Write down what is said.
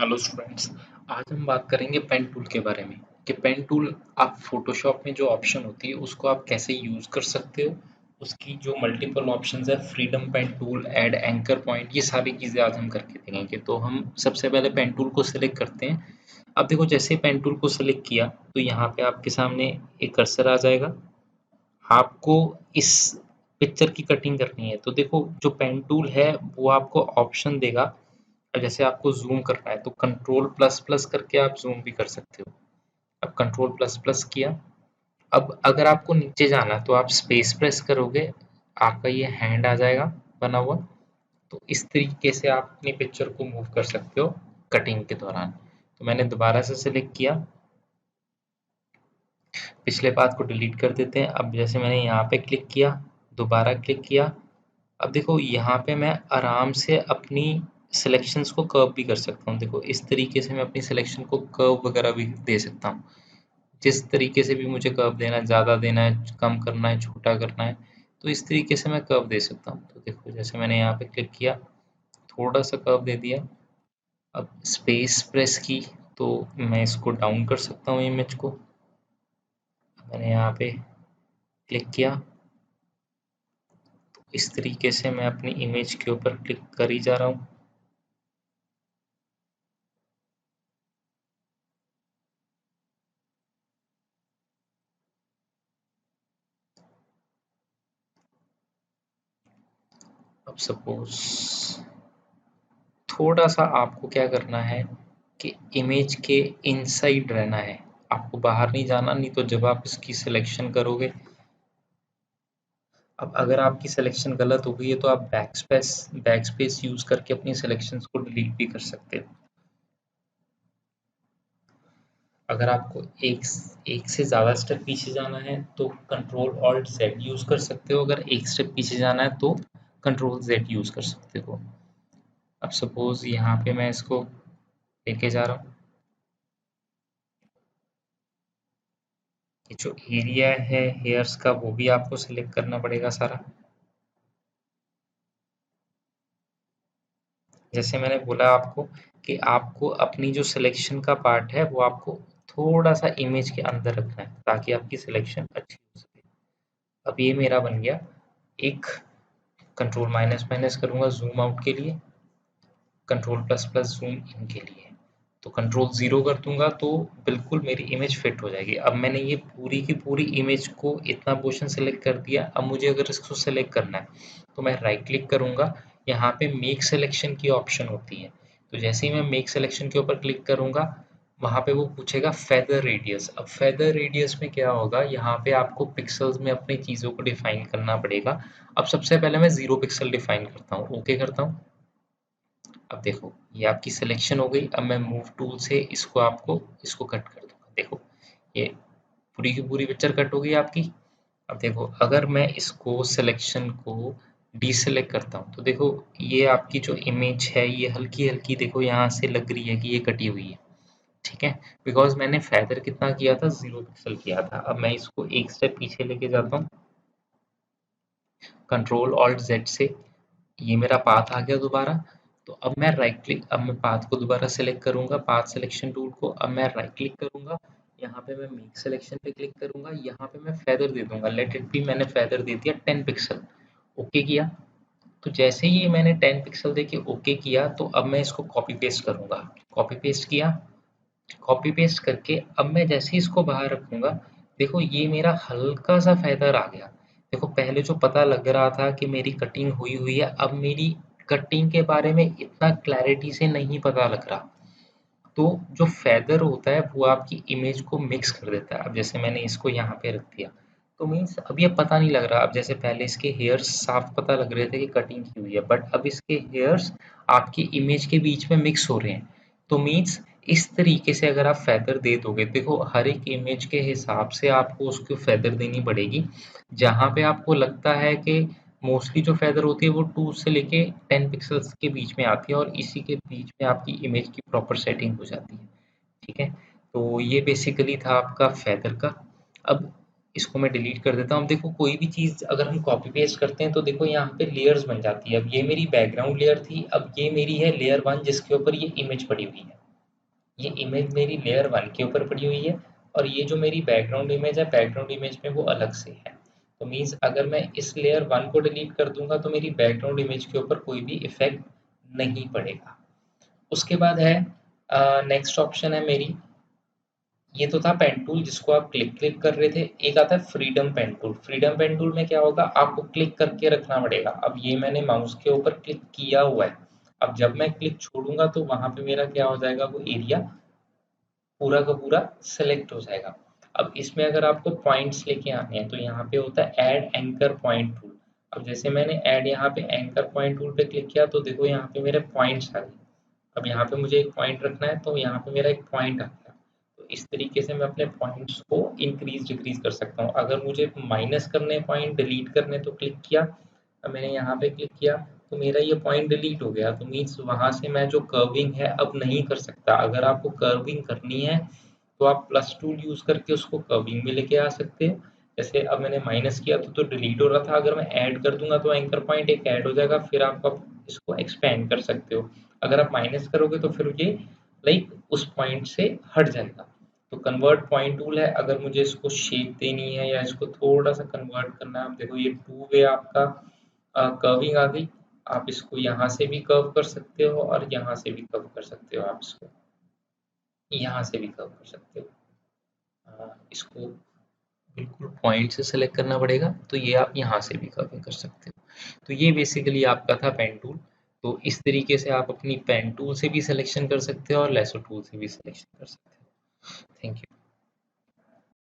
Hello students. आज हम बात करेंगे पेन टूल के बारे में कि पेन टूल आप फोटोशॉप में जो ऑप्शन होती है उसको आप कैसे यूज़ कर सकते हो। उसकी जो मल्टीपल ऑप्शंस है, freedom pen tool, add anchor point, ये सारी चीज़ें आज हम करके देखेंगे। तो हम सबसे पहले पेन टूल को सिलेक्ट करते हैं। अब देखो, जैसे पेन टूल को सिलेक्ट किया तो यहाँ पे आपके सामने एक कर्सर आ जाएगा। आपको इस पिक्चर की कटिंग करनी है तो देखो, जो पेन टूल है वो आपको ऑप्शन देगा। जैसे आपको ज़ूम करना है तो कंट्रोल प्लस प्लस करके आप ज़ूम भी कर सकते हो। अब कंट्रोल प्लस प्लस किया। अब अगर आपको नीचे जाना है तो आप स्पेस प्रेस करोगे, आपका ये हैंड आ जाएगा बना हुआ। तो इस तरीके से आप अपनी पिक्चर को मूव कर सकते हो कटिंग के दौरान। तो मैंने दोबारा से सिलेक्ट किया, पिछले पाथ को डिलीट कर देते हैं। अब जैसे मैंने यहाँ पे क्लिक किया, दोबारा क्लिक किया। अब देखो, यहाँ पे मैं आराम से अपनी सिलेक्शंस को कर्व भी कर सकता हूँ। देखो, इस तरीके से मैं अपनी सिलेक्शन को कर्व वगैरह भी दे सकता हूँ। जिस तरीके से भी मुझे कर्व देना है, ज़्यादा देना है, कम करना है, छोटा करना है, तो इस तरीके से मैं कर्व दे सकता हूँ। तो देखो, जैसे मैंने यहाँ पे क्लिक किया, थोड़ा सा कर्व दे दिया। अब स्पेस प्रेस की तो मैं इसको डाउन कर सकता हूँ इमेज को। मैंने यहाँ पे क्लिक किया, तो इस तरीके से मैं अपनी इमेज के ऊपर क्लिक कर ही जा रहा हूँ। अब सपोज थोड़ा सा आपको क्या करना है कि इमेज के इनसाइड रहना है, आपको बाहर नहीं जाना, नहीं तो जब आप इसकी सिलेक्शन करोगे, अब अगर आपकी सिलेक्शन गलत हो गई है तो आप बैक स्पेस यूज करके अपनी सिलेक्शंस को डिलीट भी कर सकते हो। अगर आपको एक से ज़्यादा स्टेप पीछे जाना है तो कंट्रोल ऑल्ट जेड यूज कर सकते हो। अगर एक स्टेप पीछे जाना है तो कंट्रोल जेड यूज कर सकते हो। अब सपोज यहाँ पे मैं इसको लेके जा रहा हूँ। ये जो एरिया है हेयर्स का वो भी आपको सिलेक्ट करना पड़ेगा सारा। जैसे मैंने बोला आपको कि आपको अपनी जो सिलेक्शन का पार्ट है वो आपको थोड़ा सा इमेज के अंदर रखना है ताकि आपकी सिलेक्शन अच्छी हो सके। अब ये मेरा बन गया एक। कंट्रोल माइनस माइनस करूंगा जूम आउट के लिए, control plus plus zoom in के लिए। तो कंट्रोल ज़ीरो कर दूंगा तो बिल्कुल मेरी इमेज फिट हो जाएगी। अब मैंने ये पूरी की पूरी इमेज को इतना पोर्शन सेलेक्ट कर दिया। अब मुझे अगर इसको सेलेक्ट करना है तो मैं राइट क्लिक करूंगा, यहाँ पे मेक सिलेक्शन की ऑप्शन होती है। तो जैसे ही मैं मेक सिलेक्शन के ऊपर क्लिक करूंगा, वहाँ पे वो पूछेगा फेदर रेडियस। अब फेदर रेडियस में क्या होगा, यहाँ पे आपको पिक्सल्स में अपनी चीज़ों को डिफाइन करना पड़ेगा। अब सबसे पहले मैं 0 पिक्सल डिफाइन करता हूँ, ओके करता हूँ। अब देखो, ये आपकी सिलेक्शन हो गई। अब मैं मूव टूल से इसको कट कर दूंगा। देखो, ये पूरी की पूरी पिक्चर कट हो गई आपकी। अब देखो, अगर मैं इसको सिलेक्शन को डीसेलेक्ट करता हूँ तो देखो, ये आपकी जो इमेज है ये हल्की हल्की देखो यहाँ से लग रही है कि ये कटी हुई है। ठीक है, बिकॉज मैंने फेदर कितना किया था, 0 पिक्सल किया था। अब मैं इसको एक स्टेप पीछे लेके जाता हूँ, कंट्रोल ऑल्ट जेड से। ये मेरा पाथ आ गया दोबारा। तो अब मैं राइट क्लिक, अब मैं पाथ को दोबारा सेलेक्ट करूंगा, पाथ सिलेक्शन टूल को। अब मैं राइट क्लिक करूंगा, यहाँ पे मैं मेक सिलेक्शन पे क्लिक करूंगा, यहाँ पे मैं फेदर दे दूंगा, लेट इट बी। मैंने फेदर दे दिया 10 पिक्सल, ओके किया। तो जैसे ही मैंने 10 पिक्सल देके ओके किया तो अब मैं इसको कॉपी पेस्ट करूंगा। कॉपी पेस्ट किया, कॉपी पेस्ट करके अब मैं जैसे ही इसको बाहर रखूंगा, देखो ये मेरा हल्का सा फेदर आ गया। देखो, पहले जो पता लग रहा था कि मेरी कटिंग हुई हुई है, अब मेरी कटिंग के बारे में इतना क्लैरिटी से नहीं पता लग रहा। तो जो फेदर होता है वो आपकी इमेज को मिक्स कर देता है। अब जैसे मैंने इसको यहाँ पे रख दिया तो मीन्स अब ये पता नहीं लग रहा। अब जैसे पहले इसके हेयर्स साफ पता लग रहे थे कि कटिंग की हुई है, बट अब इसके हेयर्स आपकी इमेज के बीच में मिक्स हो रहे हैं। तो मीन्स इस तरीके से अगर आप फेदर दे दोगे, देखो हर एक इमेज के हिसाब से आपको उसको फेदर देनी पड़ेगी। जहाँ पे आपको लगता है कि मोस्टली जो फेदर होती है वो 2 से लेके 10 पिक्सल्स के बीच में आती है और इसी के बीच में आपकी इमेज की प्रॉपर सेटिंग हो जाती है। ठीक है, तो ये बेसिकली था आपका फेदर का। अब इसको मैं डिलीट कर देता हूँ। अब देखो, कोई भी चीज़ अगर हम कॉपी पेस्ट करते हैं तो देखो यहाँ पे लेयर्स बन जाती है। अब ये मेरी बैकग्राउंड लेयर थी, अब ये मेरी है लेयर 1 जिसके ऊपर ये इमेज पड़ी हुई है। ये इमेज मेरी लेयर 1 के ऊपर पड़ी हुई है और ये जो मेरी बैकग्राउंड इमेज है, बैकग्राउंड इमेज में वो अलग से है। तो मीन्स अगर मैं इस लेयर 1 को डिलीट कर दूंगा तो मेरी बैकग्राउंड इमेज के ऊपर कोई भी इफेक्ट नहीं पड़ेगा। उसके बाद है नेक्स्ट ऑप्शन है मेरी, ये तो था पेन टूल जिसको आप क्लिक क्लिक कर रहे थे। एक आता है freedom pen tool. Freedom pen tool में क्या होगा, आपको क्लिक करके रखना पड़ेगा। अब ये मैंने माउस के ऊपर क्लिक किया हुआ है, अब जब मैं क्लिक छोड़ूंगा तो वहां पे मेरा क्या हो जाएगा, वो एरिया पूरा का पूरा सेलेक्ट हो जाएगा। अब इसमें अगर आपको पॉइंट्स लेके आने हैं तो यहाँ पे होता है ऐड एंकर पॉइंट टूल। अब जैसे मैंने ऐड यहाँ पे एंकर पॉइंट टूल पे क्लिक किया तो देखो यहाँ पे मेरे पॉइंट्स आ गए। अब यहाँ पे मुझे एक पॉइंट रखना है तो यहाँ पे मेरा एक पॉइंट आ गया। तो इस तरीके से मैं अपने पॉइंट्स को इंक्रीज डिक्रीज कर सकता हूँ। अगर मुझे माइनस करने पॉइंट डिलीट करने तो क्लिक किया, अब मैंने यहाँ पे क्लिक किया तो मेरा ये पॉइंट डिलीट हो गया। तो मीन्स वहां से मैं जो कर्विंग है अब नहीं कर सकता। अगर आपको कर्विंग करनी है तो आप प्लस टूल यूज करके उसको कर्विंग में लेके आ सकते हो। जैसे अब मैंने माइनस किया तो डिलीट हो रहा था, अगर मैं ऐड कर दूंगा तो एंकर पॉइंट एक ऐड हो जाएगा, फिर आप इसको एक्सपेंड कर सकते हो। अगर आप माइनस करोगे तो फिर ये लाइक उस पॉइंट से हट जाएगा। तो कन्वर्ट पॉइंट टूल है, अगर मुझे इसको शेप देनी है या इसको थोड़ा सा कन्वर्ट करना है। आप देखो ये टू वे आपका कर्विंग आ गई। आप इसको यहाँ से भी कर्व कर सकते हो और यहाँ से भी कर्व कर सकते हो। आप इसको यहाँ से भी कर्व कर सकते हो। इसको बिल्कुल पॉइंट से सेलेक्ट करना पड़ेगा, तो ये आप यहाँ से भी कर्विंग कर सकते हो। तो ये बेसिकली आपका था पेन टूल। तो इस तरीके से आप अपनी पेन टूल से भी सिलेक्शन कर सकते हो और लेसो टूल से भी सिलेक्शन कर सकते हो। Thank you.